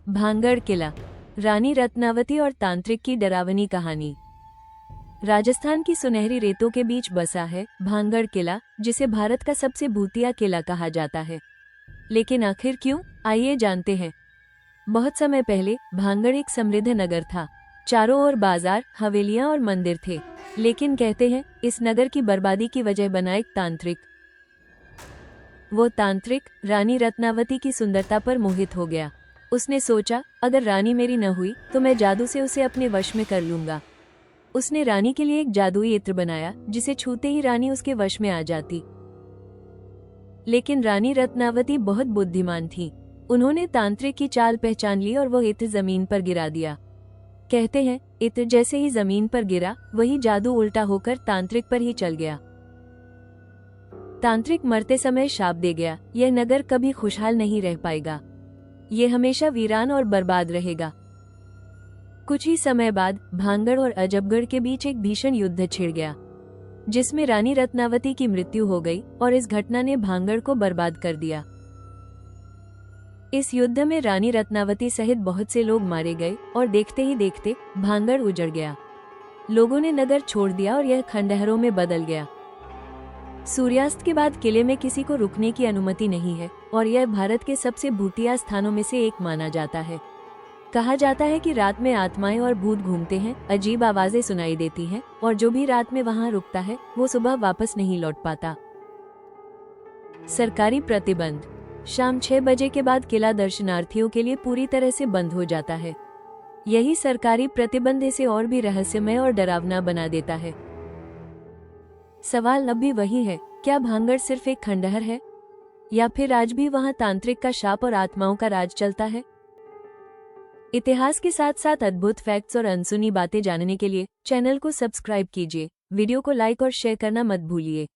भांगड़ किला, रानी रत्नावती और तांत्रिक की डरावनी कहानी। राजस्थान की सुनहरी रेतों के बीच बसा है भांगड़ किला, जिसे भारत का सबसे भूतिया किला कहा जाता है। लेकिन आखिर क्यों, आइए जानते हैं। बहुत समय पहले भांगड़ एक समृद्ध नगर था। चारों ओर बाजार, हवेलियां और मंदिर थे। लेकिन कहते हैं इस नगर की बर्बादी की वजह बना एक तांत्रिक। वो तांत्रिक रानी रत्नावती की सुंदरता पर मोहित हो गया। उसने सोचा, अगर रानी मेरी न हुई तो मैं जादू से उसे अपने वश में कर लूंगा। उसने रानी के लिए एक जादुई इत्र बनाया, जिसे छूते ही रानी उसके वश में आ जाती। लेकिन रानी रत्नावती बहुत बुद्धिमान थी। उन्होंने तांत्रिक की चाल पहचान ली और वो इत्र जमीन पर गिरा दिया। कहते हैं इत्र जैसे ही जमीन पर गिरा, वही जादू उल्टा होकर तांत्रिक पर ही चल गया। तांत्रिक मरते समय शाप दे गया, यह नगर कभी खुशहाल नहीं रह पाएगा। ये हमेशा वीरान और बर्बाद रहेगा। कुछ ही समय बाद भांगड़ और अजबगढ़ के बीच एक भीषण युद्ध छिड़ गया, जिसमें रानी रत्नावती की मृत्यु हो गई और इस घटना ने भांगड़ को बर्बाद कर दिया। इस युद्ध में रानी रत्नावती सहित बहुत से लोग मारे गए और देखते ही देखते भांगड़ उजड़ गया। लोगों ने नगर छोड़ दिया और यह खंडहरों में बदल गया। सूर्यास्त के बाद किले में किसी को रुकने की अनुमति नहीं है और यह भारत के सबसे भूतिया स्थानों में से एक माना जाता है। कहा जाता है कि रात में आत्माएं और भूत घूमते हैं, अजीब आवाजें सुनाई देती हैं और जो भी रात में वहां रुकता है वो सुबह वापस नहीं लौट पाता। सरकारी प्रतिबंध। शाम 6 बजे के बाद किला दर्शनार्थियों के लिए पूरी तरह से बंद हो जाता है। यही सरकारी प्रतिबंध इसे और भी रहस्यमय और डरावना बना देता है। सवाल अब भी वही है, क्या भांगड़ सिर्फ एक खंडहर है, या फिर आज भी वहां तांत्रिक का शाप और आत्माओं का राज चलता है? इतिहास के साथ साथ अद्भुत फैक्ट्स और अनसुनी बातें जानने के लिए चैनल को सब्सक्राइब कीजिए। वीडियो को लाइक और शेयर करना मत भूलिए।